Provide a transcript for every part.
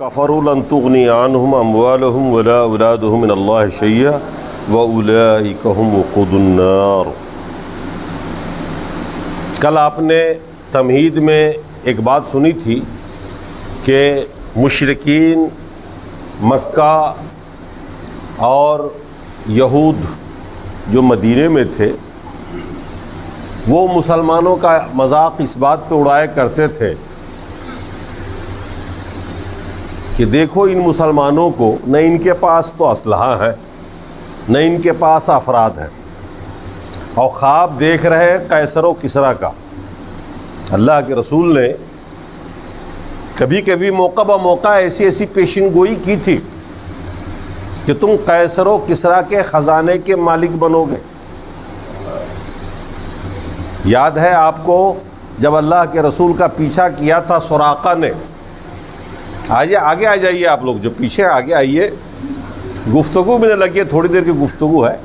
كفروا لن تغني عنهم أموالهم ولا أولادهم من الله شيئا وأولئك هم وقود النار۔ کل آپ نے تمہید میں ایک بات سنی تھی کہ مشرکین مکہ اور یہود جو مدینے میں تھے وہ مسلمانوں کا مذاق اس بات پہ اڑایا کرتے تھے کہ دیکھو ان مسلمانوں کو نہ ان کے پاس تو اسلحہ ہے نہ ان کے پاس افراد ہیں اور خواب دیکھ رہے قیصر و کسریٰ کا۔ اللہ کے رسول نے کبھی کبھی موقع بہ موقع ایسی پیشن گوئی کی تھی کہ تم قیصر و کسریٰ کے خزانے کے مالک بنو گے۔ یاد ہے آپ کو جب اللہ کے رسول کا پیچھا کیا تھا سراقہ نے۔ آگے آ جائیے آپ لوگ جو پیچھے آگے آئیے، گفتگو بھی نہ لگی، تھوڑی دیر کی گفتگو ہے۔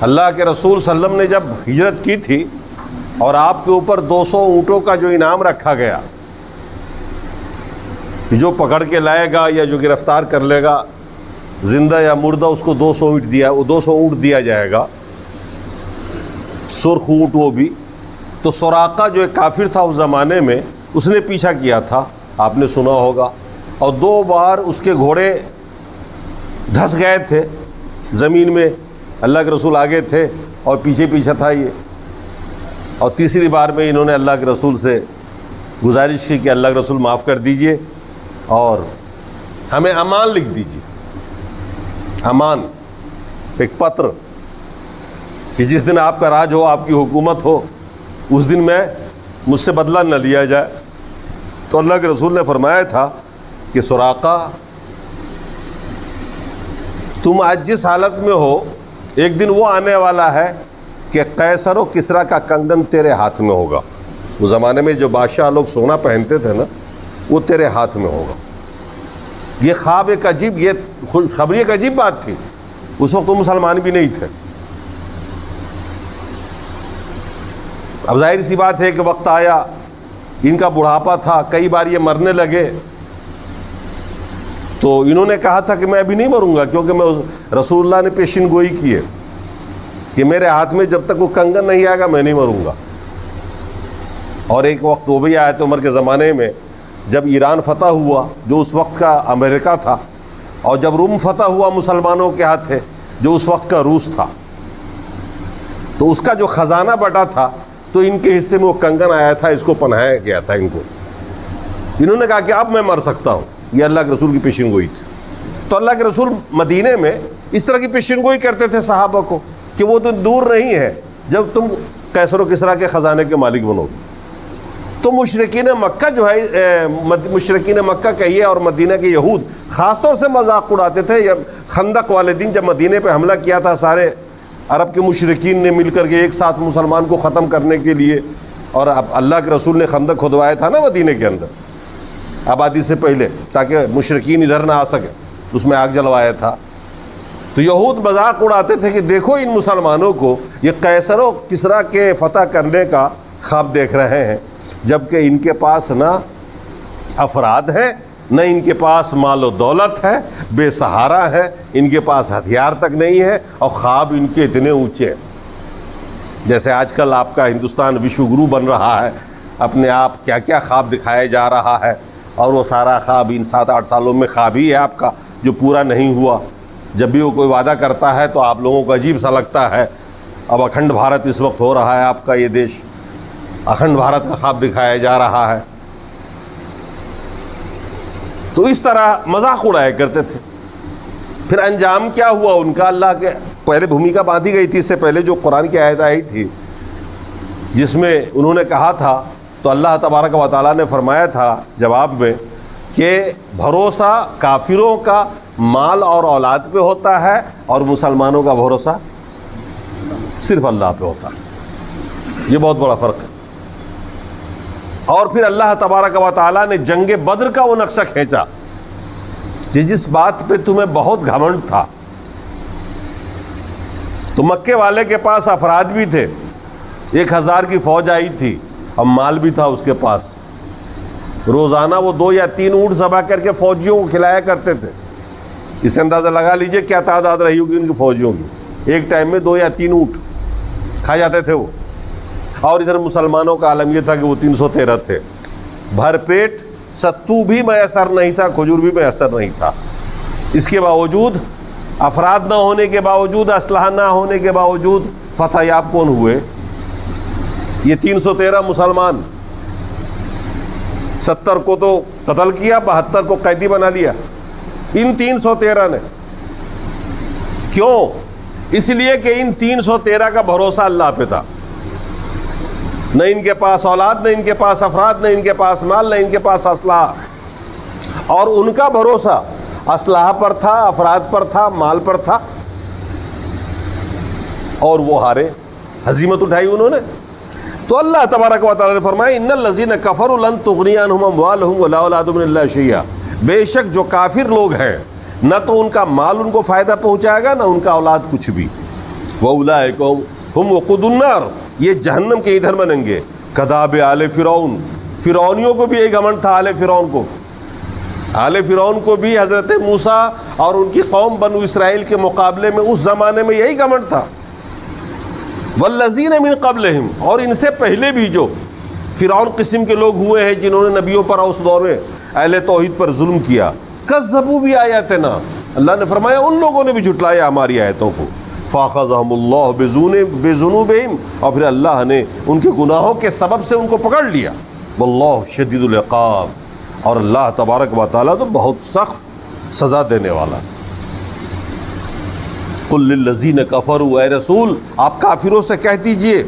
اللہ کے رسول صلی اللہ علیہ وسلم نے جب ہجرت کی تھی اور آپ کے اوپر 200 اونٹوں کا جو انعام رکھا گیا کہ جو پکڑ کے لائے گا یا جو گرفتار کر لے گا زندہ یا مردہ اس کو 200 اونٹ دیا جائے گا، سرخ اونٹ وہ بھی۔ تو سراقہ جو ایک کافر تھا اس زمانے میں، اس نے پیچھا کیا تھا، آپ نے سنا ہوگا، اور 2 بار اس کے گھوڑے دھس گئے تھے زمین میں۔ اللہ کے رسول آگے تھے اور پیچھے تھا یہ، اور تیسری بار میں انہوں نے اللہ کے رسول سے گزارش کی کہ اللہ کے رسول معاف کر دیجئے اور ہمیں امان لکھ دیجئے، امان، ایک پتر کہ جس دن آپ کا راج ہو، آپ کی حکومت ہو، اس دن میں مجھ سے بدلہ نہ لیا جائے۔ تو اللہ کے رسول نے فرمایا تھا کہ سراقہ تم آج جس حالت میں ہو ایک دن وہ آنے والا ہے کہ قیصر و کسریٰ کا کنگن تیرے ہاتھ میں ہوگا۔ اس زمانے میں جو بادشاہ لوگ سونا پہنتے تھے نا، وہ تیرے ہاتھ میں ہوگا۔ یہ خواب ایک عجیب، یہ خوشخبری ایک عجیب بات تھی۔ اس وقت وہ مسلمان بھی نہیں تھے۔ اب ظاہر سی بات ہے کہ وقت آیا، ان کا بڑھاپا تھا، کئی بار یہ مرنے لگے، تو انہوں نے کہا تھا کہ میں ابھی نہیں مروں گا، کیونکہ میں رسول اللہ نے پیشن گوئی کی ہے کہ میرے ہاتھ میں جب تک وہ کنگن نہیں آئے گا میں نہیں مروں گا۔ اور ایک وقت وہ بھی آیا تو عمر کے زمانے میں جب ایران فتح ہوا جو اس وقت کا امریکہ تھا، اور جب روم فتح ہوا مسلمانوں کے ہاتھ جو اس وقت کا روس تھا، تو اس کا جو خزانہ بٹا تھا تو ان کے حصے میں وہ کنگن آیا تھا، اس کو پنایا گیا تھا ان کو۔ انہوں نے کہا کہ اب میں مر سکتا ہوں، یہ اللہ کے رسول کی پیشن گوئی تھی۔ تو اللہ کے رسول مدینے میں اس طرح کی پیشن گوئی کرتے تھے صحابہ کو کہ وہ تو دور نہیں ہے جب تم قیصر و کسریٰ کے خزانے کے مالک بنو گے۔ تو مشرکین مکہ جو ہے، مشرکین مکہ کہیے اور مدینہ کے یہود خاص طور سے مذاق اڑاتے تھے۔ خندق والے دن جب مدینے پہ حملہ کیا تھا سارے عرب کے مشرکین نے مل کر کے ایک ساتھ مسلمان کو ختم کرنے کے لیے، اور اب اللہ کے رسول نے خندق کھدوایا تھا نا مدینے کے اندر آبادی سے پہلے، تاکہ مشرکین ادھر نہ آ سکے، اس میں آگ جلوایا تھا۔ تو یہود مذاق اڑاتے تھے کہ دیکھو ان مسلمانوں کو یہ قیصر و کسریٰ کے فتح کرنے کا خواب دیکھ رہے ہیں، جبکہ ان کے پاس نہ افراد ہیں، نہ ان کے پاس مال و دولت ہے، بے سہارا ہے، ان کے پاس ہتھیار تک نہیں ہے، اور خواب ان کے اتنے اونچے ہیں۔ جیسے آج کل آپ کا ہندوستان وشو گرو بن رہا ہے، اپنے آپ کیا کیا خواب دکھایا جا رہا ہے، اور وہ سارا خواب ان 7-8 سالوں میں خواب ہی ہے آپ کا جو پورا نہیں ہوا۔ جب بھی وہ کوئی وعدہ کرتا ہے تو آپ لوگوں کو عجیب سا لگتا ہے۔ اب اکھنڈ بھارت اس وقت ہو رہا ہے، آپ کا یہ دیش اکھنڈ بھارت کا خواب دکھایا جا رہا ہے۔ تو اس طرح مذاق اڑایا کرتے تھے۔ پھر انجام کیا ہوا ان کا؟ اللہ کے پہلے بھومکا باندھی گئی تھی، اس سے پہلے جو قرآن کی آیت آئی تھی جس میں انہوں نے کہا تھا، تو اللہ تبارک و تعالیٰ نے فرمایا تھا جواب میں کہ بھروسہ کافروں کا مال اور اولاد پہ ہوتا ہے، اور مسلمانوں کا بھروسہ صرف اللہ پہ ہوتا ہے۔ یہ بہت بڑا فرق ہے۔ اور پھر اللہ تبارک و تعالیٰ نے جنگ بدر کا وہ نقشہ کھینچا کہ جس بات پہ تمہیں بہت گھمنڈ تھا، تو مکے والے کے پاس افراد بھی تھے، 1000 کی فوج آئی تھی اور مال بھی تھا اس کے پاس، روزانہ وہ 2 یا 3 اونٹ ذبح کر کے فوجیوں کو کھلایا کرتے تھے. اس سے اندازہ لگا لیجئے کیا تعداد رہی ہوگی ان کی فوجیوں کی. ایک ٹائم میں 2 یا 3 اونٹ کھا جاتے تھے وہ. اور ادھر مسلمانوں کا عالم یہ تھا کہ وہ 313 تھے. بھر پیٹ ستو بھی میسر نہیں تھا, کھجور بھی میسر نہیں تھا. اس کے باوجود, افراد نہ ہونے کے باوجود, اسلحہ نہ ہونے کے باوجود فتح یاب کون ہوئے؟ یہ 313 مسلمان. 70 کو تو قتل کیا, 72 کو قیدی بنا لیا ان 313 نے. کیوں؟ اس لیے کہ ان 313 کا بھروسہ اللہ پہ تھا. نہ ان کے پاس اولاد, نہ ان کے پاس افراد, نہ ان کے پاس مال, نہ ان کے پاس اسلحہ. اور ان کا بھروسہ اسلحہ پر تھا, افراد پر تھا, مال پر تھا, اور وہ ہارے, ہزیمت اٹھائی انہوں نے. تو اللہ تبارک و تعالی نے فرمایا ان الذین کفروا لن تغنی عنہم اموالہم ولا اولادہم من اللہ شیئا. بے شک جو کافر لوگ ہیں نہ تو ان کا مال ان کو فائدہ پہنچائے گا, نہ ان کا اولاد کچھ بھی. واولئک ہم وقود النار, یہ جہنم کے ایندھن بنیں گے. کداب آل فرعون, فرعونیوں کو بھی یہی گھمنڈ تھا. آل فرعون کو, آل فرعون کو بھی حضرت موسیٰ اور ان کی قوم بنو اسرائیل کے مقابلے میں اس زمانے میں یہی گھمنڈ تھا. والذین من قبلہم, اور ان سے پہلے بھی جو فرعون قسم کے لوگ ہوئے ہیں جنہوں نے نبیوں پر اس دور میں اہل توحید پر ظلم کیا. کذبوا بآیاتنا, اللہ نے فرمایا ان لوگوں نے بھی جھٹلایا ہماری آیتوں کو. فاخذہم اللہ بذنوبہم, اور پھر اللہ نے ان کے گناہوں کے سبب سے ان کو پکڑ لیا. واللہ شدید العقاب, اور اللہ تبارک و تعالیٰ تو بہت سخت سزا دینے والا. قل للذین کفروا, اے رسول آپ کافروں سے کہہ دیجئے,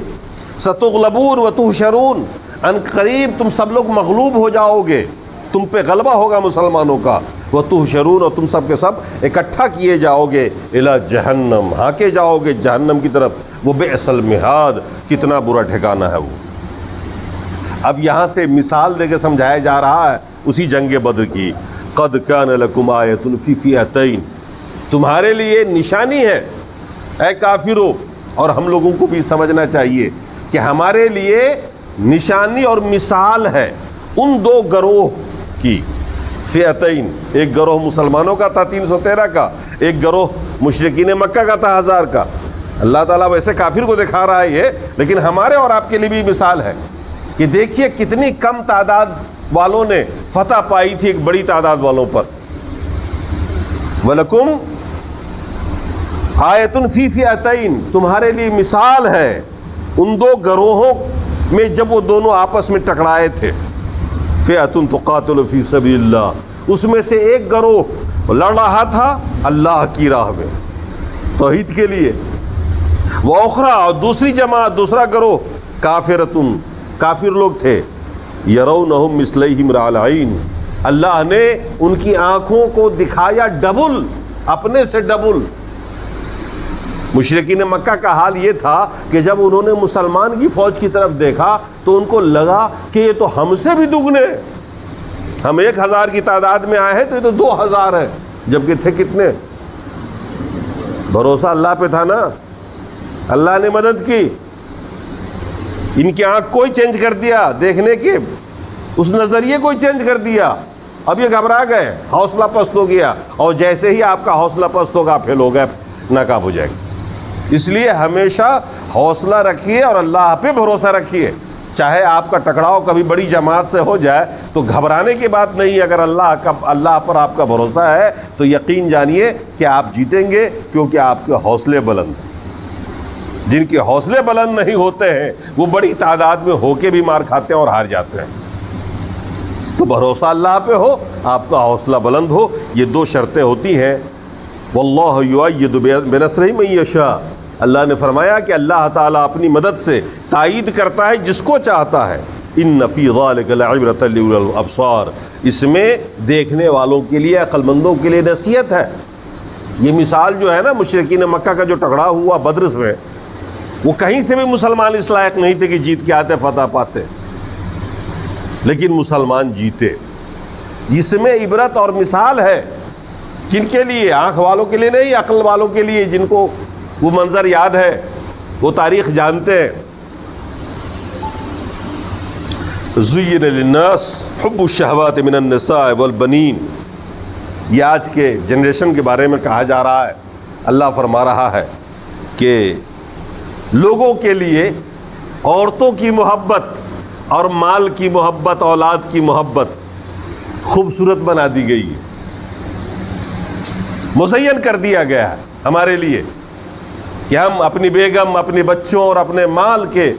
ستغلبون وتحشرون, ان قریب تم سب لوگ مغلوب ہو جاؤ گے, تم پہ غلبہ ہوگا مسلمانوں کا. وتحشرون, اور تم سب کے سب اکٹھا کیے جاؤ گے. الی جہنم, ہانکے جاؤ گے جہنم کی طرف. وہ بئس المہاد, کتنا برا ٹھکانہ ہے وہ. اب یہاں سے مثال دے کے سمجھایا جا رہا ہے اسی جنگ بدر کی. قد کان لکم آیۃ فی فئتین, تمہارے لیے نشانی ہے اے کافرو. اور ہم لوگوں کو بھی سمجھنا چاہیے کہ ہمارے لیے نشانی اور مثال ہے ان 2 گروہ کی. فئتین, ایک گروہ مسلمانوں کا تھا 313 کا, ایک گروہ مشرکین مکہ کا تھا 1000 کا. اللہ تعالیٰ ویسے کافر کو دکھا رہا ہے یہ, لیکن ہمارے اور آپ کے لیے بھی مثال ہے کہ دیکھیے کتنی کم تعداد والوں نے فتح پائی تھی ایک بڑی تعداد والوں پر. وَلَكُمْ آیَةٌ فِي فِئَتَيْن, تمہارے لیے مثال ہے ان 2 گروہوں میں جب وہ دونوں آپس میں ٹکرائے تھے. فِئَةٌ تُقَاتِلُ فِي سَبِيلِ اللَّهِ, اس میں سے ایک گروہ لڑ رہا تھا اللہ کی راہ میں توحید کے لیے. وَأُخْرَىٰ, اور دوسری جماعت, دوسرا گروہ کافرۃ, کافر لوگ تھے. یرونہم مثلیہم رأی العین, اللہ نے ان کی آنکھوں کو دکھایا ڈبل, اپنے سے ڈبل. مشرکین مکہ کا حال یہ تھا کہ جب انہوں نے مسلمان کی فوج کی طرف دیکھا تو ان کو لگا کہ یہ تو ہم سے بھی دگنے, ہم 1000 کی تعداد میں آئے ہیں تو یہ تو 2000 ہے, جبکہ تھے کتنے. بھروسہ اللہ پہ تھا نا, اللہ نے مدد کی. ان کی آنکھ کوئی چینج کر دیا دیکھنے کے, اس نظریے کو چینج کر دیا. اب یہ گھبرا گئے, حوصلہ پست ہو گیا, اور جیسے ہی آپ کا حوصلہ پست ہوگا پھیل ہو گئے, ناکام ہو جائے گا. اس لیے ہمیشہ حوصلہ رکھیے اور اللہ پہ بھروسہ رکھیے. چاہے آپ کا ٹکراؤ کبھی بڑی جماعت سے ہو جائے تو گھبرانے کی بات نہیں. اگر اللہ پر آپ کا بھروسہ ہے تو یقین جانیے کہ آپ جیتیں گے, کیونکہ آپ کے حوصلے بلند ہیں. جن کے حوصلے بلند نہیں ہوتے ہیں وہ بڑی تعداد میں ہو کے بھی مار کھاتے ہیں اور ہار جاتے ہیں. تو بھروسہ اللہ پہ ہو, آپ کا حوصلہ بلند ہو, یہ 2 شرطیں ہوتی ہیں. واللہ یؤید بنصرہ من یشاء, اللہ نے فرمایا کہ اللہ تعالیٰ اپنی مدد سے تائید کرتا ہے جس کو چاہتا ہے. ان فی ذلک لعبرۃ لأولی الابصار, اس میں دیکھنے والوں کے لیے, عقل مندوں کے لیے نصیحت ہے. یہ مثال جو ہے نا مشرکین مکہ کا جو ٹکراؤ ہوا بدر میں, وہ کہیں سے بھی مسلمان اس لائق نہیں تھے کہ جیت کے آتے, فتح پاتے, لیکن مسلمان جیتے. اس میں عبرت اور مثال ہے. کن کے لیے؟ آنکھ والوں کے لیے نہیں, عقل والوں کے لیے, جن کو وہ منظر یاد ہے, وہ تاریخ جانتے ہیں. زین للناس حب الشہوات من النساء والبنین، یہ آج کے جنریشن کے بارے میں کہا جا رہا ہے۔ اللہ فرما رہا ہے کہ لوگوں کے لیے عورتوں کی محبت اور مال کی محبت، اولاد کی محبت خوبصورت بنا دی گئی ہے، مزین کر دیا گیا ہے ہمارے لیے کہ ہم اپنی بیگم، اپنے بچوں اور اپنے مال کے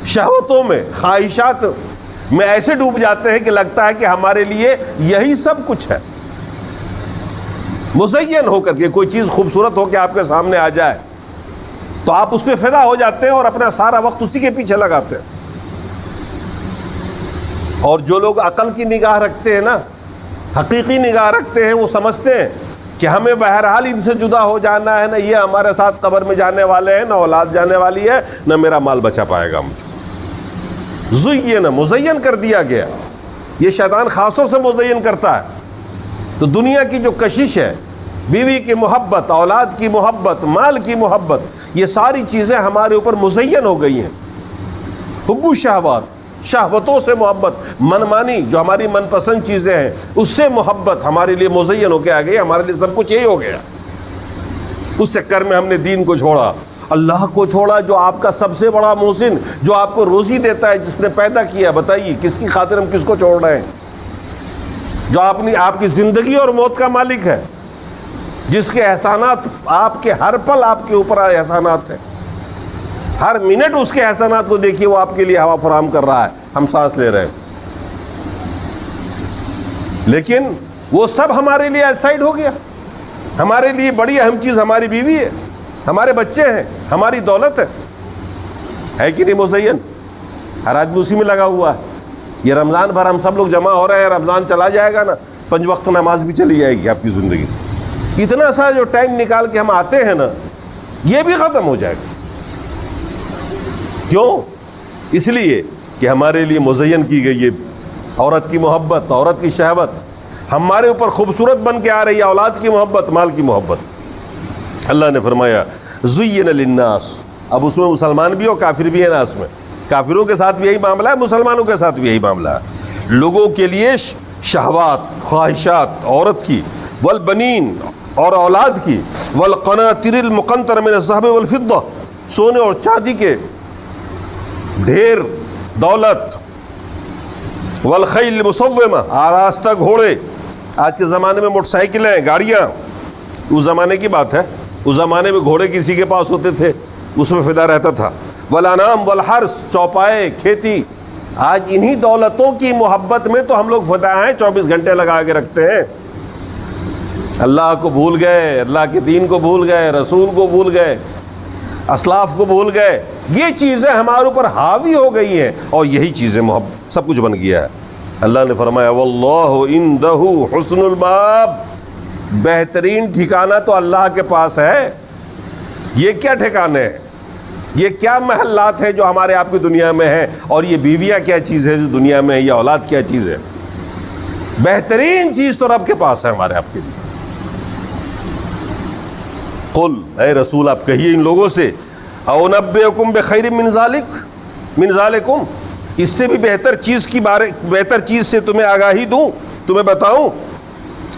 شہوتوں میں، خواہشات میں ایسے ڈوب جاتے ہیں کہ لگتا ہے کہ ہمارے لیے یہی سب کچھ ہے۔ مزین ہو کر کے کوئی چیز خوبصورت ہو کے آپ کے سامنے آ جائے تو آپ اس پہ فدا ہو جاتے ہیں اور اپنا سارا وقت اسی کے پیچھے لگاتے ہیں۔ اور جو لوگ عقل کی نگاہ رکھتے ہیں نا، حقیقی نگاہ رکھتے ہیں، وہ سمجھتے ہیں کہ ہمیں بہرحال ان سے جدا ہو جانا ہے، نہ یہ ہمارے ساتھ قبر میں جانے والے ہیں، نہ اولاد جانے والی ہے، نہ میرا مال بچا پائے گا مجھ کو۔ زین، مزین کر دیا گیا۔ یہ شیطان خاص طور سے مزین کرتا ہے۔ تو دنیا کی جو کشش ہے، بیوی کی محبت، اولاد کی محبت، مال کی محبت، یہ ساری چیزیں ہمارے اوپر مزین ہو گئی ہیں۔ حب الشہوات، شہوتوں سے محبت، منمانی جو ہماری من پسند چیزیں ہیں اس سے محبت ہمارے لیے مزین ہو کے آ گئی۔ ہمارے لیے سب کچھ یہی ہو گیا۔ اس چکر میں ہم نے دین کو چھوڑا، اللہ کو چھوڑا، جو آپ کا سب سے بڑا محسن، جو آپ کو روزی دیتا ہے، جس نے پیدا کیا۔ بتائیے کس کی خاطر ہم کس کو چھوڑ رہے ہیں؟ جو آپ کی زندگی اور موت کا مالک ہے، جس کے احسانات آپ کے ہر پل آپ کے اوپر احسانات ہیں، ہر منٹ اس کے احسانات کو دیکھیے، وہ آپ کے لیے ہوا فراہم کر رہا ہے، ہم سانس لے رہے ہیں۔ لیکن وہ سب ہمارے لیے سائڈ ہو گیا۔ ہمارے لیے بڑی اہم چیز ہماری بیوی ہے، ہمارے بچے ہیں، ہماری دولت ہے کہ نہیں مزین؟ ہر آدمی اسی میں لگا ہوا ہے۔ یہ رمضان بھر ہم سب لوگ جمع ہو رہے ہیں، رمضان چلا جائے گا نا، 5 وقت نماز بھی چلی جائے گی آپ کی زندگی سے۔ اتنا سا جو ٹائم نکال کے ہم آتے ہیں نا، یہ بھی ختم ہو جائے گا۔ کیوں؟ اس لیے کہ ہمارے لیے مزین کی گئی ہے عورت کی محبت، عورت کی شہوت ہمارے اوپر خوبصورت بن کے آ رہی ہے، اولاد کی محبت، مال کی محبت۔ اللہ نے فرمایا زین للناس، اب اس میں مسلمان بھی اور کافر بھی ہے نا، اس میں کافروں کے ساتھ بھی یہی معاملہ ہے، مسلمانوں کے ساتھ بھی یہی معاملہ ہے۔ لوگوں کے لیے شہوات، خواہشات عورت کی، والبنین اور اولاد کی، والقناطر المقنطرة من الذهب والفضة، سونے اور چاندی کے ڈھیر دولت، والخیل المصومہ، آراستہ گھوڑے۔ آج کے زمانے میں موٹر سائیکلیں، گاڑیاں، اس زمانے کی بات ہے، اس زمانے میں گھوڑے کسی کے پاس ہوتے تھے، اس میں فدا رہتا تھا۔ والانعام والحرث، چوپائے، کھیتی۔ آج انہی دولتوں کی محبت میں تو ہم لوگ فدا ہیں، 24 گھنٹے لگا کے رکھتے ہیں۔ اللہ کو بھول گئے، اللہ کے دین کو بھول گئے، رسول کو بھول گئے، اسلاف کو بھول گئے۔ یہ چیزیں ہمارے اوپر حاوی ہو گئی ہیں اور یہی چیزیں محبت سب کچھ بن گیا ہے۔ اللہ نے فرمایا واللہ عندہ حسن المآب، بہترین ٹھکانہ تو اللہ کے پاس ہے۔ یہ کیا ٹھکانے ہیں؟ یہ کیا محلات ہیں جو ہمارے آپ کی دنیا میں ہیں، اور یہ بیویاں کیا چیز ہے جو دنیا میں ہے، یہ اولاد کیا چیز ہے؟ بہترین چیز تو رب کے پاس ہے ہمارے آپ کے لیے۔ قل، اے رسول آپ کہیے ان لوگوں سے، اونبئکم بخیر من ذالکم، اس سے بھی بہتر چیز سے تمہیں آگاہی دوں، تمہیں بتاؤں؟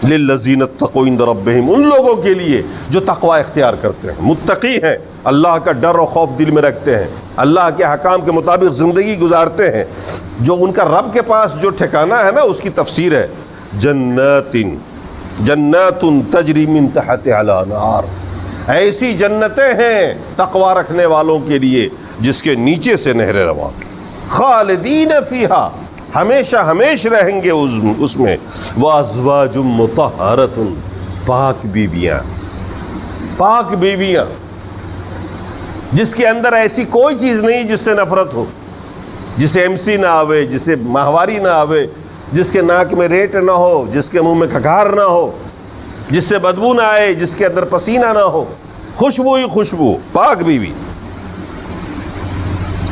للذین اتقوا عند ربہم، ان لوگوں کے لیے جو تقوی اختیار کرتے ہیں، متقی ہیں، اللہ کا ڈر اور خوف دل میں رکھتے ہیں، اللہ کے حکام کے مطابق زندگی گزارتے ہیں۔ جو ان کا رب کے پاس جو ٹھکانہ ہے نا، اس کی تفسیر ہے جنات تجری من تحتها الانہار، ایسی جنتیں ہیں تقوی رکھنے والوں کے لیے جس کے نیچے سے نہریں رواں، خالدین فیہا، ہمیشہ ہمیش رہیں گے اس میں، وازواج مطہرۃ، پاک بیویاں، پاک بیویاں، جس کے اندر ایسی کوئی چیز نہیں جس سے نفرت ہو، جسے MC نہ آوے، جسے ماہواری نہ آوے، جس کے ناک میں ریٹ نہ ہو، جس کے منہ میں کھکھار نہ ہو، جس سے بدبو نہ آئے، جس کے اندر پسینہ نہ ہو، خوشبو ہی خوشبو، پاک بیوی۔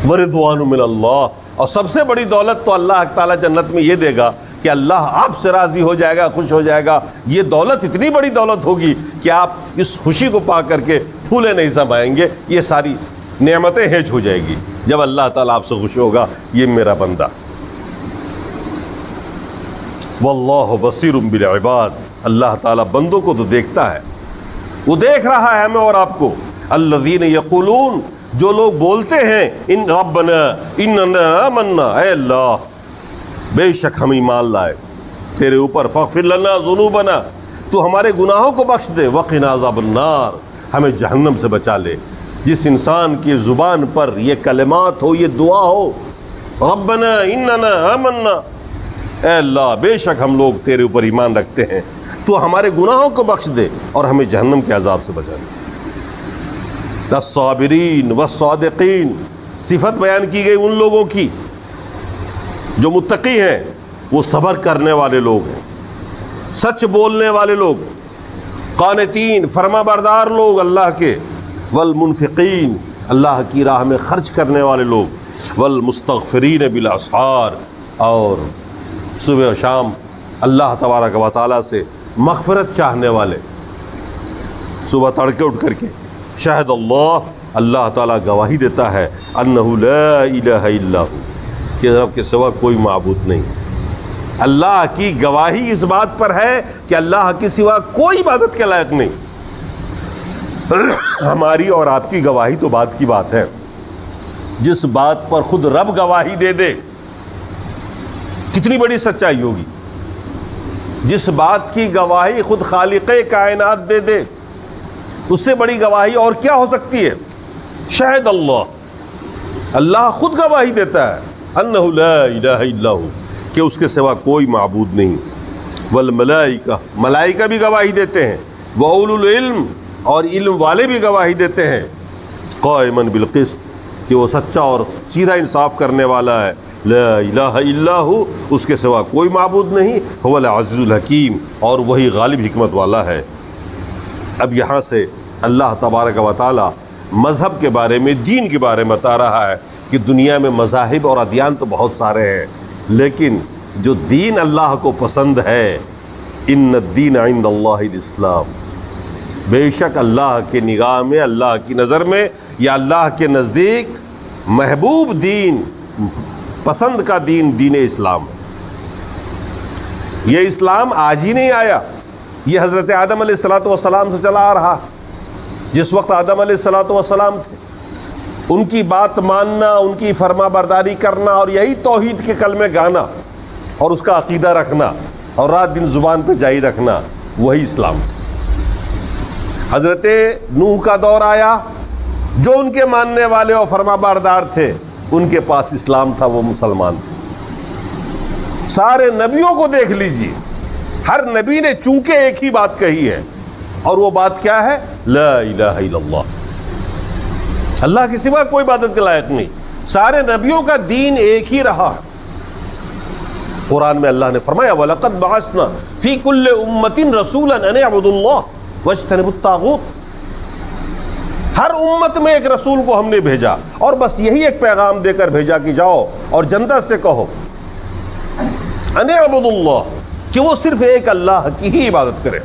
ورضوان من اللہ، اور سب سے بڑی دولت تو اللہ تعالیٰ جنت میں یہ دے گا کہ اللہ آپ سے راضی ہو جائے گا، خوش ہو جائے گا۔ یہ دولت اتنی بڑی دولت ہوگی کہ آپ اس خوشی کو پا کر کے پھولے نہیں سمائیں گے، یہ ساری نعمتیں ہیچ ہو جائے گی جب اللہ تعالیٰ آپ سے خوش ہوگا، یہ میرا بندہ واللہ بصیر بالعباد، اللہ تعالیٰ بندوں کو تو دیکھتا ہے، وہ دیکھ رہا ہے ہمیں اور آپ کو۔ الذین یقولون، جو لوگ بولتے ہیں ان ربنا اننا آمنا، اے اللہ بے شک ہم ایمان لائے تیرے اوپر، فاغفر لنا ذنوبنا، تو ہمارے گناہوں کو بخش دے، وقنا عذاب النار، ہمیں جہنم سے بچا لے۔ جس انسان کی زبان پر یہ کلمات ہو، یہ دعا ہو، ربنا اننا آمنا، اے اللہ بے شک ہم لوگ تیرے اوپر ایمان رکھتے ہیں، تو ہمارے گناہوں کو بخش دے اور ہمیں جہنم کے عذاب سے بچا دے۔ الصابرین والصادقین، صفت بیان کی گئی ان لوگوں کی جو متقی ہیں، وہ صبر کرنے والے لوگ ہیں، سچ بولنے والے لوگ، قانتین فرما بردار لوگ اللہ کے، والمنفقین اللہ کی راہ میں خرچ کرنے والے لوگ، والمستغفرین بالاسحار، اور صبح و شام اللہ تبارک و تعالیٰ سے مغفرت چاہنے والے، صبح تڑکے اٹھ کر کے شہد اللہ تعالیٰ گواہی دیتا ہے انہ لا الہ الا ہو، کہ رب کے سوا کوئی معبود نہیں۔ اللہ کی گواہی اس بات پر ہے کہ اللہ کے سوا کوئی عبادت کے لائق نہیں۔ ہماری اور آپ کی گواہی تو بات کی بات ہے، جس بات پر خود رب گواہی دے دے کتنی بڑی سچائی ہوگی۔ جس بات کی گواہی خود خالق کائنات دے دے، اس سے بڑی گواہی اور کیا ہو سکتی ہے؟ شہد اللہ خود گواہی دیتا ہے انہ لا الہ الا ہو، کہ اس کے سوا کوئی معبود نہیں۔ والملائکہ، ملائکہ بھی گواہی دیتے ہیں، وَأُولُو العلم، اور علم والے بھی گواہی دیتے ہیں، قائماً بالقسط، کہ وہ سچا اور سیدھا انصاف کرنے والا ہے، لا الہ الا ہو، اس کے سوا کوئی معبود نہیں، هو العزیز الحکیم، اور وہی غالب حکمت والا ہے۔ اب یہاں سے اللہ تبارک و تعالی مذہب کے بارے میں، دین کے بارے میں بتا رہا ہے کہ دنیا میں مذاہب اور ادیان تو بہت سارے ہیں، لیکن جو دین اللہ کو پسند ہے، ان الدین عند اللہ الاسلام، بے شک اللہ کے نگاہ میں، اللہ کی نظر میں، یا اللہ کے نزدیک محبوب دین، پسند کا دین، دین اسلام ہے۔ یہ اسلام آج ہی نہیں آیا، یہ حضرت آدم علیہ السلام سے چلا آ رہا۔ جس وقت آدم علیہ السلام تھے، ان کی بات ماننا، ان کی فرما برداری کرنا، اور یہی توحید کے کلمے گانا اور اس کا عقیدہ رکھنا اور رات دن زبان پہ جاری رکھنا، وہی اسلام تھا۔ حضرت نوح کا دور آیا، جو ان کے ماننے والے اور فرما بردار تھے، ان کے پاس اسلام تھا، وہ مسلمان تھے۔ سارے نبیوں کو دیکھ لیجیے، ہر نبی نے چونکہ ایک ہی بات کہی ہے، اور وہ بات کیا ہے؟ لا الہ الا اللہ، اللہ کے سوا کوئی عبادت کے لائق نہیں۔ سارے نبیوں کا دین ایک ہی رہا۔ قرآن میں اللہ نے فرمایا وَلَقَدْ بَعَثْنَا فِي كُلِّ أُمَّةٍ رَسُولًا أَنِ اعْبُدُوا اللَّهَ وَاجْتَنِبُوا الطَّاغُوتَ، ہر امت میں ایک رسول کو ہم نے بھیجا، اور بس یہی ایک پیغام دے کر بھیجا کہ جاؤ اور جنتا سے کہو أَنِ اعْبُدُوا اللَّهَ، کہ وہ صرف ایک اللہ کی ہی عبادت کرے،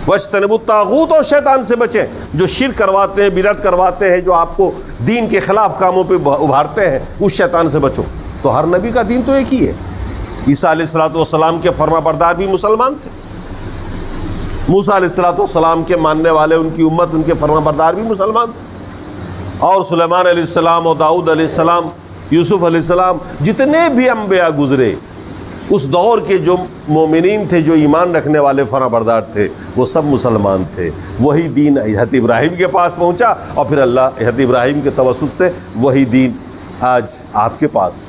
وَاجْتَنِبُوا الطَّاغُوتَ، اور شیطان سے بچیں، جو شرک کرواتے ہیں، بدعت کرواتے ہیں، جو آپ کو دین کے خلاف کاموں پہ ابھارتے ہیں، اس شیطان سے بچو۔ تو ہر نبی کا دین تو ایک ہی ہے۔ عیسیٰ علیہ السلام کے فرما بردار بھی مسلمان تھے، موسیٰ علیہ السلام کے ماننے والے، ان کی امت، ان کے فرما بردار بھی مسلمان تھے، اور سلیمان علیہ السلام اور داؤد علیہ السلام، یوسف علیہ السلام، جتنے بھی انبیاء گزرے، اس دور کے جو مومنین تھے، جو ایمان رکھنے والے فرما بردار تھے، وہ سب مسلمان تھے۔ وہی دین حضرت ابراہیم کے پاس پہنچا، اور پھر اللہ حضرت ابراہیم کے توسط سے وہی دین آج آپ کے پاس،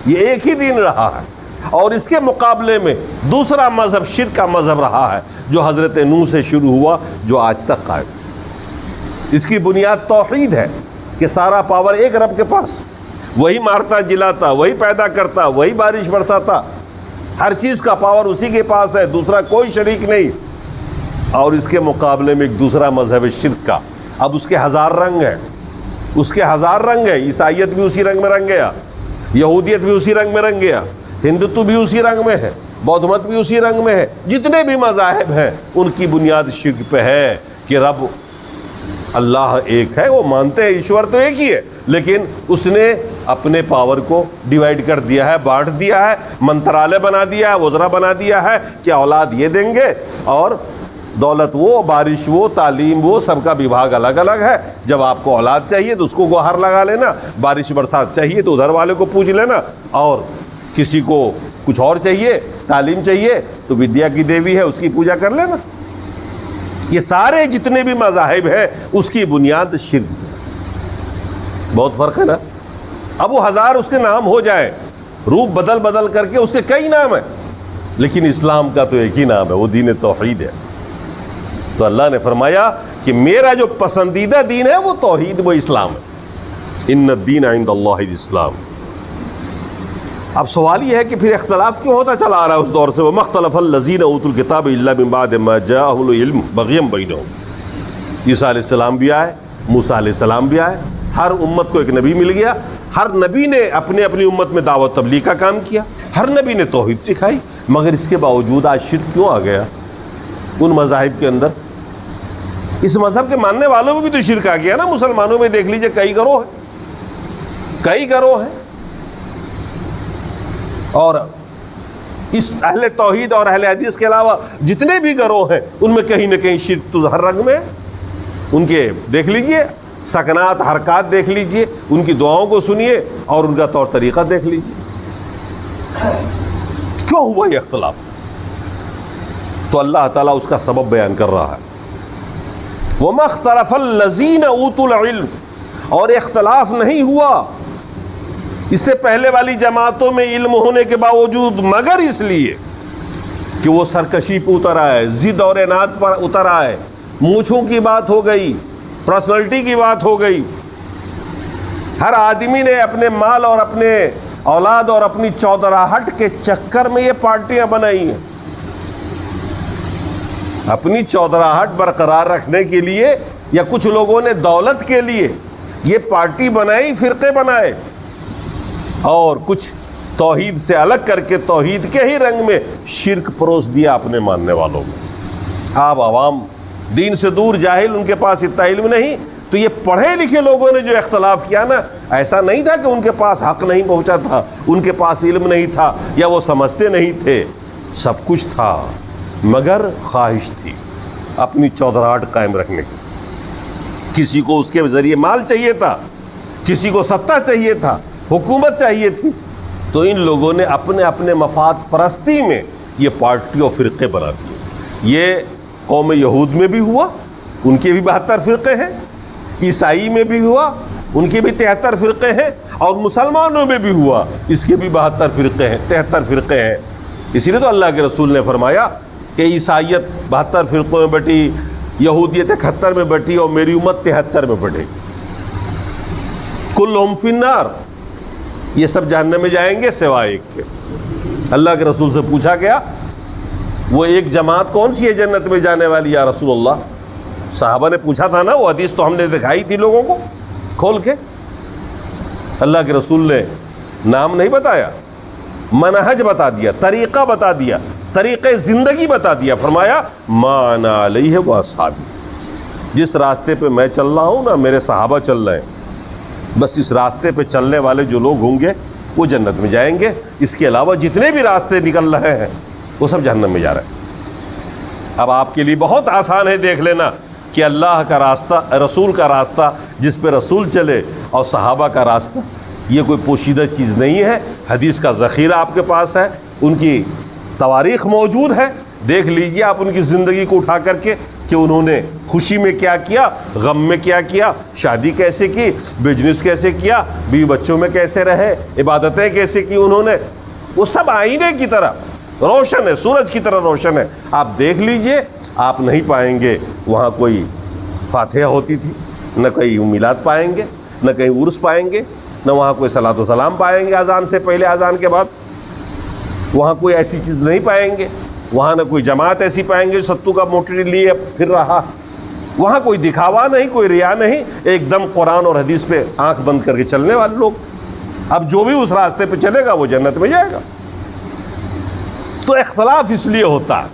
یہ ایک ہی دین رہا ہے۔ اور اس کے مقابلے میں دوسرا مذہب شرک کا مذہب رہا ہے، جو حضرت نوح سے شروع ہوا، جو آج تک قائم۔ اس کی بنیاد توحید ہے کہ سارا پاور ایک رب کے پاس، وہی مارتا جلاتا، وہی پیدا کرتا، وہی بارش برساتا، ہر چیز کا پاور اسی کے پاس ہے، دوسرا کوئی شریک نہیں۔ اور اس کے مقابلے میں ایک دوسرا مذہب ہے شرک کا۔ اب اس کے ہزار رنگ ہیں، اس کے ہزار رنگ ہیں، عیسائیت بھی اسی رنگ میں رنگ گیا، یہودیت بھی اسی رنگ میں رنگ گیا، ہندوتو بھی اسی رنگ میں ہے، بودھ مت بھی اسی رنگ میں ہے۔ جتنے بھی مذاہب ہیں، ان کی بنیاد شرک پہ ہے کہ رب اللہ ایک ہے، وہ مانتے ہیں ایشور تو ایک ہی ہے، لیکن اس نے اپنے پاور کو ڈیوائڈ کر دیا ہے، بانٹ دیا ہے، منترالے بنا دیا ہے، وزراء بنا دیا ہے کہ اولاد یہ دیں گے اور دولت وہ، بارش وہ، تعلیم وہ، سب کا وبھاگ الگ الگ ہے۔ جب آپ کو اولاد چاہیے تو اس کو گوہر لگا لینا، بارش برسات چاہیے تو ادھر والے کو پوچھ لینا، اور کسی کو کچھ اور چاہیے، تعلیم چاہیے تو ودیا کی دیوی ہے اس کی پوجا کر لینا۔ یہ سارے جتنے بھی مذاہب ہیں اس کی بنیاد شرک ہے۔ بہت فرق ہے نا۔ اب وہ ہزار اس کے نام ہو جائیں، روپ بدل بدل کر کے اس کے کئی نام ہیں، لیکن اسلام کا تو ایک ہی نام ہے، وہ دین توحید ہے۔ تو اللہ نے فرمایا کہ میرا جو پسندیدہ دین ہے وہ توحید، وہ اسلام ہے۔ ان الدین عند اللہ الاسلام۔ اب سوال یہ ہے کہ پھر اختلاف کیوں ہوتا چلا آ رہا ہے اس دور سے؟ وَمَا اخْتَلَفَ الَّذِينَ أُوتُوا الْكِتَابَ إِلَّا مِن بَعْدِ مَا جَاءَهُمُ الْعِلْمُ بَغْيًا بَيْنَهُمْ۔ عیسیٰ علیہ السلام بھی آئے، موسیٰ علیہ السلام بھی آئے، ہر امت کو ایک نبی مل گیا، ہر نبی نے اپنی اپنی امت میں دعوت تبلیغ کا کام کیا، ہر نبی نے توحید سکھائی، مگر اس کے باوجود آج شرک کیوں آ گیا ان مذاہب کے اندر؟ اس مذہب کے ماننے والوں میں بھی تو شرک آ گیا نا۔ مسلمانوں میں دیکھ لیجئے کئی گروہ ہیں، کئی گروہ ہیں، اور اس اہل توحید اور اہل حدیث کے علاوہ جتنے بھی گروہ ہیں ان میں کہیں نہ کہیں شرک تو ہر رنگ میں ہے۔ ان کے دیکھ لیجئے سکنات، حرکات دیکھ لیجئے، ان کی دعاؤں کو سنیے اور ان کا طور طریقہ دیکھ لیجئے۔ کیوں ہوا یہ اختلاف؟ تو اللہ تعالیٰ اس کا سبب بیان کر رہا ہے۔ وَمَا اخْتَلَفَ الَّذِينَ أُوتُوا الْعِلْمَ، اور اختلاف نہیں ہوا اس سے پہلے والی جماعتوں میں علم ہونے کے باوجود، مگر اس لیے کہ وہ سرکشی پہ اتر آئے، ضد اور عناد پر اتر آئے، مونچھوں کی بات ہو گئی، پرسنلٹی کی بات ہو گئی۔ ہر آدمی نے اپنے مال اور اپنے اولاد اور اپنی چودراہٹ کے چکر میں یہ پارٹیاں بنائی ہیں۔ اپنی چودراہٹ برقرار رکھنے کے لیے یا کچھ لوگوں نے دولت کے لیے یہ پارٹی بنائی، فرقے بنائے، اور کچھ توحید سے الگ کر کے توحید کے ہی رنگ میں شرک پروس دیا اپنے ماننے والوں میں۔ آپ عوام دین سے دور، جاہل، ان کے پاس اتنا علم نہیں، تو یہ پڑھے لکھے لوگوں نے جو اختلاف کیا نا، ایسا نہیں تھا کہ ان کے پاس حق نہیں پہنچا تھا، ان کے پاس علم نہیں تھا یا وہ سمجھتے نہیں تھے، سب کچھ تھا، مگر خواہش تھی اپنی چودراہٹ قائم رکھنے کی۔ کسی کو اس کے ذریعے مال چاہیے تھا، کسی کو ستہ چاہیے تھا، حکومت چاہیے تھی، تو ان لوگوں نے اپنے اپنے مفاد پرستی میں یہ پارٹی اور فرقے بنا دیے۔ یہ قوم یہود میں بھی ہوا، ان کے بھی 72 فرقے ہیں، عیسائی میں بھی ہوا، ان کے بھی 73 فرقے ہیں، اور مسلمانوں میں بھی ہوا، اس کے بھی 72 فرقے ہیں، 73 فرقے ہیں۔ اسی لیے تو اللہ کے رسول نے فرمایا کہ عیسائیت 72 فرقوں میں بٹی، یہودیت 71 میں بٹی، اور میری امت 73 میں بٹے گی۔ کلہم فی النار، یہ سب جہنم میں جائیں گے سوائے ایک کے۔ اللہ کے رسول سے پوچھا گیا وہ ایک جماعت کون سی ہے جنت میں جانے والی یا رسول اللہ؟ صحابہ نے پوچھا تھا نا، وہ حدیث تو ہم نے دکھائی تھی لوگوں کو کھول کے۔ اللہ کے رسول نے نام نہیں بتایا، منہج بتا دیا، طریقہ بتا دیا، طریقہ زندگی بتا دیا۔ فرمایا ما انا علیہ واصحابی، جس راستے پہ میں چل رہا ہوں نا، میرے صحابہ چل رہے ہیں، بس اس راستے پہ چلنے والے جو لوگ ہوں گے وہ جنت میں جائیں گے، اس کے علاوہ جتنے بھی راستے نکل رہے ہیں وہ سب جہنم میں جا رہے ہیں۔ اب آپ کے لیے بہت آسان ہے دیکھ لینا کہ اللہ کا راستہ، رسول کا راستہ جس پہ رسول چلے، اور صحابہ کا راستہ، یہ کوئی پوشیدہ چیز نہیں ہے، حدیث کا ذخیرہ آپ کے پاس ہے، ان کی تواریخ موجود ہے، دیکھ لیجئے آپ ان کی زندگی کو اٹھا کر کے کہ انہوں نے خوشی میں کیا کیا، غم میں کیا کیا، شادی کیسے کی، بزنس کیسے کیا، بیوی بچوں میں کیسے رہے، عبادتیں کیسے کی انہوں نے، وہ سب آئینے کی طرح روشن ہے، سورج کی طرح روشن ہے۔ آپ دیکھ لیجئے، آپ نہیں پائیں گے وہاں کوئی فاتحہ ہوتی تھی، نہ کہیں میلاد پائیں گے، نہ کہیں عرس پائیں گے، نہ وہاں کوئی صلاۃ و سلام پائیں گے اذان سے پہلے، اذان کے بعد، وہاں کوئی ایسی چیز نہیں پائیں گے، وہاں نہ کوئی جماعت ایسی پائیں گے جو ستو کا موٹری لیے پھر رہا، وہاں کوئی دکھاوا نہیں، کوئی ریا نہیں، ایک دم قرآن اور حدیث پہ آنکھ بند کر کے چلنے والے لوگ۔ اب جو بھی اس راستے پہ چلے گا وہ جنت میں جائے گا۔ تو اختلاف اس لیے ہوتا ہے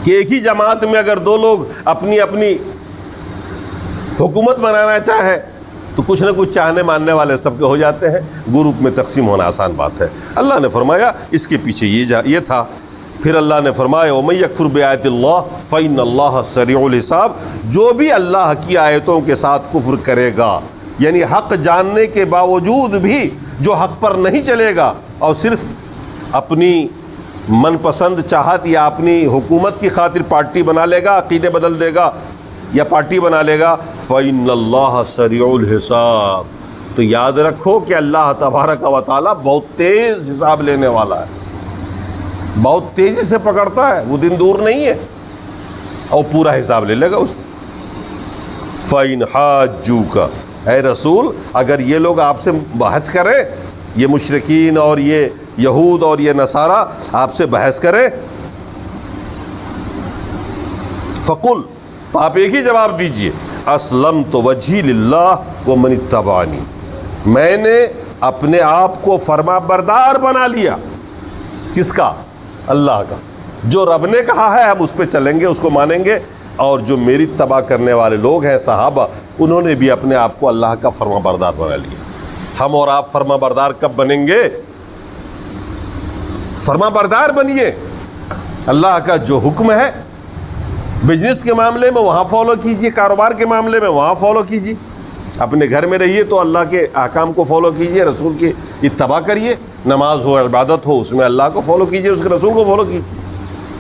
کہ ایک ہی جماعت میں اگر دو لوگ اپنی اپنی حکومت بنانا چاہے تو کچھ نہ کچھ چاہنے ماننے والے سب کے ہو جاتے ہیں، گروپ میں تقسیم ہونا آسان بات ہے۔ اللہ نے فرمایا اس کے پیچھے یہ تھا۔ پھر اللہ نے فرمایا وَمَن يَكْفُرْ بِآيَاتِ اللَّهِ فَإِنَّ اللَّهَ سَرِيعُ الْحِسَابِ، جو بھی اللہ کی آیتوں کے ساتھ کفر کرے گا، یعنی حق جاننے کے باوجود بھی جو حق پر نہیں چلے گا اور صرف اپنی من پسند چاہت یا اپنی حکومت کی خاطر پارٹی بنا لے گا، عقیدے بدل دے گا یا پارٹی بنا لے گا، فَإِنَّ اللَّهَ سَرِيعُ الْحِسَابِ، تو یاد رکھو کہ اللہ تبارک و تعالیٰ بہت تیز حساب لینے والا ہے، بہت تیزی سے پکڑتا ہے، وہ دن دور نہیں ہے اور پورا حساب لے لے گا اس فَإِنْ حَاجُّوكَ، اے رسول اگر یہ لوگ آپ سے بحث کریں، یہ مشرکین اور یہ یہود اور یہ نصارہ آپ سے بحث کریں، فَقُلْ، تو آپ ایک ہی جواب دیجئے، اسلمت وجہی للہ ومن اتبعنی، میں نے اپنے آپ کو فرما بردار بنا لیا، کس کا؟ اللہ کا۔ جو رب نے کہا ہے ہم اس پہ چلیں گے، اس کو مانیں گے، اور جو میری اتباع کرنے والے لوگ ہیں صحابہ، انہوں نے بھی اپنے آپ کو اللہ کا فرما بردار بنا لیا۔ ہم اور آپ فرما بردار کب بنیں گے؟ فرما بردار بنیے، اللہ کا جو حکم ہے بزنس کے معاملے میں وہاں فالو کیجئے، کاروبار کے معاملے میں وہاں فالو کیجئے، اپنے گھر میں رہیے تو اللہ کے احکام کو فالو کیجئے، رسول کی اتباع کریے، نماز ہو عبادت ہو اس میں اللہ کو فالو کیجئے، اس کے رسول کو فالو کیجئے،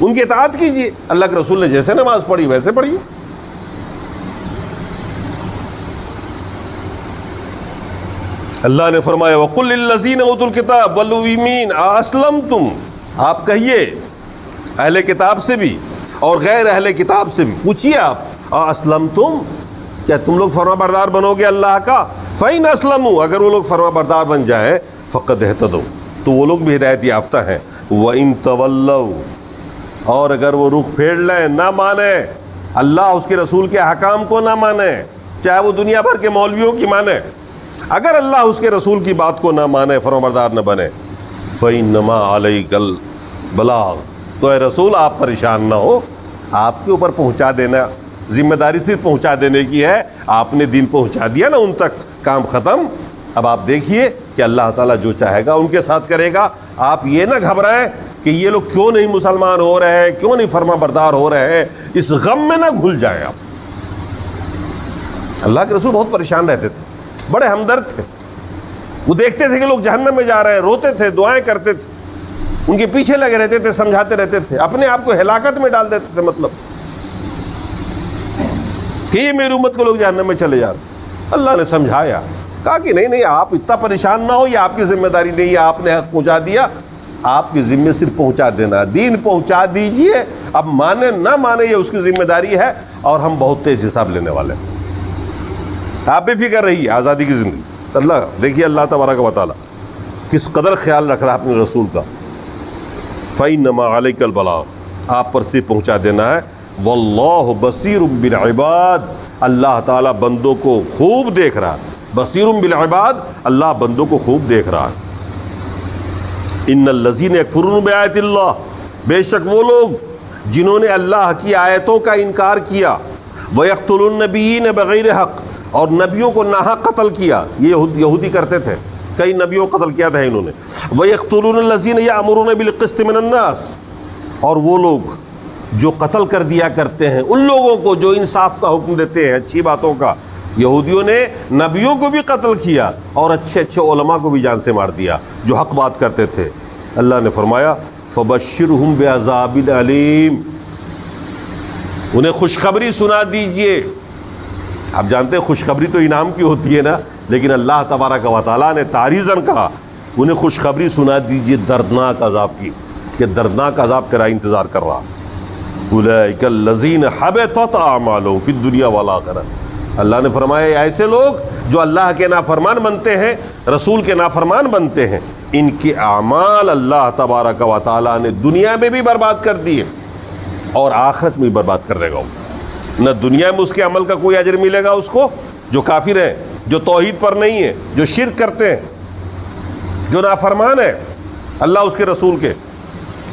ان کی اطاعت کیجئے، اللہ کے رسول نے جیسے نماز پڑھی ویسے پڑھیے۔ اللہ نے فرمایا وَقُلْ لِلَّذِينَ أُوتُوا الْكِتَابَ وَالْأُمِّيِّينَ أَأَسْلَمْتُمْ، آپ کہیے اہل کتاب سے بھی اور غیر اہل کتاب سے بھی پوچھیے آپ، أَأَسْلَمْتُمْ، کیا تم لوگ فرما بردار بنو گے اللہ کا؟ فَإِنْ أَسْلَمُوا، اگر وہ لوگ فرما بردار بن جائیں، فَقَدْ اهْتَدَوْا، تو وہ لوگ بھی ہدایت یافتہ ہیں، وَإِنْ تَوَلَّوْا، اور اگر وہ رخ پھیر لیں، نہ مانیں اللہ اس کے رسول کے احکام کو، نہ مانیں چاہے وہ دنیا بھر کے مولویوں کی مانیں، اگر اللہ اس کے رسول کی بات کو نہ مانے، فرما بردار نہ بنے، فَإِنَّمَا عَلَيْكَ الْبَلَاغُ، تو اے رسول آپ پریشان نہ ہو، آپ کے اوپر پہنچا دینا، ذمہ داری صرف پہنچا دینے کی ہے، آپ نے دین پہنچا دیا نا ان تک، کام ختم۔ اب آپ دیکھیے کہ اللہ تعالیٰ جو چاہے گا ان کے ساتھ کرے گا، آپ یہ نہ گھبرائیں کہ یہ لوگ کیوں نہیں مسلمان ہو رہے ہیں، کیوں نہیں فرما بردار ہو رہے ہیں، اس غم میں نہ گھل جائیں آپ۔ اللہ کے رسول بہت پریشان رہتے تھے، بڑے ہمدرد تھے، وہ دیکھتے تھے کہ لوگ جہنم میں جا رہے ہیں، روتے تھے، دعائیں کرتے تھے، ان کے پیچھے لگے رہتے تھے، سمجھاتے رہتے تھے، اپنے آپ کو ہلاکت میں ڈال دیتے تھے، مطلب کہ یہ میری امت کو لوگ جہنم میں چلے جا رہے۔ اللہ نے سمجھایا، کہا کہ نہیں آپ اتنا پریشان نہ ہو، یہ آپ کی ذمہ داری نہیں ہے، آپ نے حق پہنچا دیا، آپ کی ذمہ صرف پہنچا دینا، دین پہنچا دیجئے، اب مانے نہ مانے یہ اس کی ذمہ داری ہے، اور ہم بہت تیز حساب لینے والے ہیں۔ آپ بھی فکر رہیے آزادی کی زندگی۔ اللہ دیکھیے اللہ تبارک و تعالیٰ کس قدر خیال رکھ رہا ہے اپنے رسول کا۔ فَإِنَّمَا عَلَيْكَ الْبَلَاغُ، آپ پر صرف پہنچا دینا ہے، وَاللَّهُ بَصِيرٌ بِالْعِبَادِ، اللہ تعالیٰ بندوں کو خوب دیکھ رہا ہے، بصیر بالعباد، اللہ بندوں کو خوب دیکھ رہا ہے۔ ان الذین یکفرون بآیات اللہ، بے شک وہ لوگ جنہوں نے اللہ کی آیتوں کا انکار کیا، وَيَقْتُلُونَ النَّبِيِّينَ بِغَيْرِ حق، اور نبیوں کو ناحق قتل کیا، یہ یہودی کرتے تھے، کئی نبیوں کو قتل کیا تھا انہوں نے۔ وَيَقْتُلُونَ الَّذِينَ يَأْمُرُونَ بِالْقِسْطِ مِنَ النَّاسِ، اور وہ لوگ جو قتل کر دیا کرتے ہیں ان لوگوں کو جو انصاف کا حکم دیتے ہیں، اچھی باتوں کا۔ یہودیوں نے نبیوں کو بھی قتل کیا اور اچھے اچھے علماء کو بھی جان سے مار دیا جو حق بات کرتے تھے۔ اللہ نے فرمایا فَبَشِّرْهُمْ بِعَذَابٍ أَلِيمٍ، انہیں خوشخبری سنا دیجئے۔ آپ جانتے ہیں خوشخبری تو انعام کی ہوتی ہے نا، لیکن اللہ تبارک و تعالیٰ نے تعریضاً کہا انہیں خوشخبری سنا دیجئے دردناک عذاب کی، کہ دردناک عذاب تیرا انتظار کر رہا۔ أُولَئِكَ الَّذِينَ حَبِطَتْ أَعْمَالُهُمْ فِي الدُّنْيَا وَالْآخِرَةِ، اللہ نے فرمایا ایسے لوگ جو اللہ کے نافرمان بنتے ہیں، رسول کے نافرمان بنتے ہیں، ان کے اعمال اللہ تبارک و تعالیٰ نے دنیا میں بھی برباد کر دیے اور آخرت میں بھی برباد کر دے گا۔ نہ دنیا میں اس کے عمل کا کوئی اجر ملے گا اس کو، جو کافر ہیں، جو توحید پر نہیں ہیں، جو شرک کرتے ہیں، جو نافرمان ہیں اللہ اس کے رسول کے،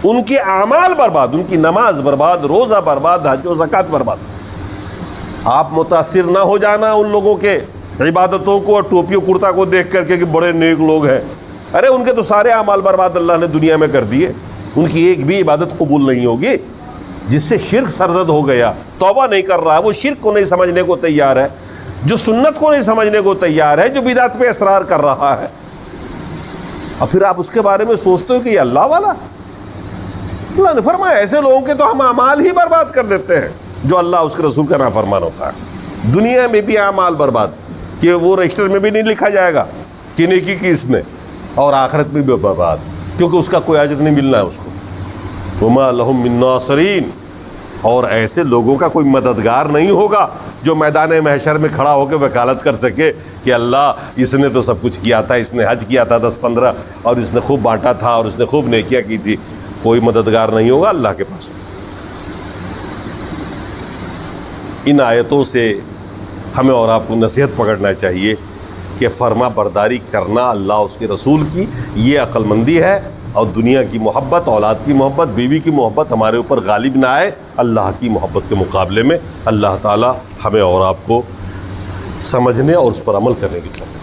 ان کے اعمال برباد، ان کی نماز برباد، روزہ برباد، حج و زکوٰۃ برباد۔ آپ متاثر نہ ہو جانا ان لوگوں کے عبادتوں کو اور ٹوپیوں کرتا کو دیکھ کر کے کہ بڑے نیک لوگ ہیں. ارے ان کے تو سارے اعمال برباد اللہ نے دنیا میں کر دیے. ان کی ایک بھی عبادت قبول نہیں ہوگی. جس سے شرک سرزد ہو گیا، توبہ نہیں کر رہا، وہ شرک کو نہیں سمجھنے کو تیار ہے، جو سنت کو نہیں سمجھنے کو تیار ہے، جو بدعت پہ اصرار کر رہا ہے، اور پھر آپ اس کے بارے میں سوچتے ہو کہ یہ اللہ والا. اللہ نے فرمایا ایسے لوگوں کے تو ہم اعمال ہی برباد کر دیتے ہیں جو اللہ اس کے رسول کا نافرمان ہوتا ہے. دنیا میں بھی اعمال برباد کہ وہ رجسٹر میں بھی نہیں لکھا جائے گا کہ نیکی کی اس نے، اور آخرت میں بھی برباد کیونکہ اس کا کوئی اجر نہیں ملنا ہے اس کو. وما لہم من ناصرین، اور ایسے لوگوں کا کوئی مددگار نہیں ہوگا جو میدان محشر میں کھڑا ہو کے وکالت کر سکے کہ اللہ اس نے تو سب کچھ کیا تھا، اس نے حج کیا تھا 10-15 اور اس نے خوب بانٹا تھا اور اس نے خوب نیکیاں کی تھی. کوئی مددگار نہیں ہوگا اللہ کے پاس. ان آیتوں سے ہمیں اور آپ کو نصیحت پکڑنا چاہیے کہ فرما برداری کرنا اللہ اس کے رسول کی یہ عقل مندی ہے، اور دنیا کی محبت، اولاد کی محبت، بیوی کی محبت ہمارے اوپر غالب نہ آئے اللہ کی محبت کے مقابلے میں. اللہ تعالی ہمیں اور آپ کو سمجھنے اور اس پر عمل کرنے کی توفیق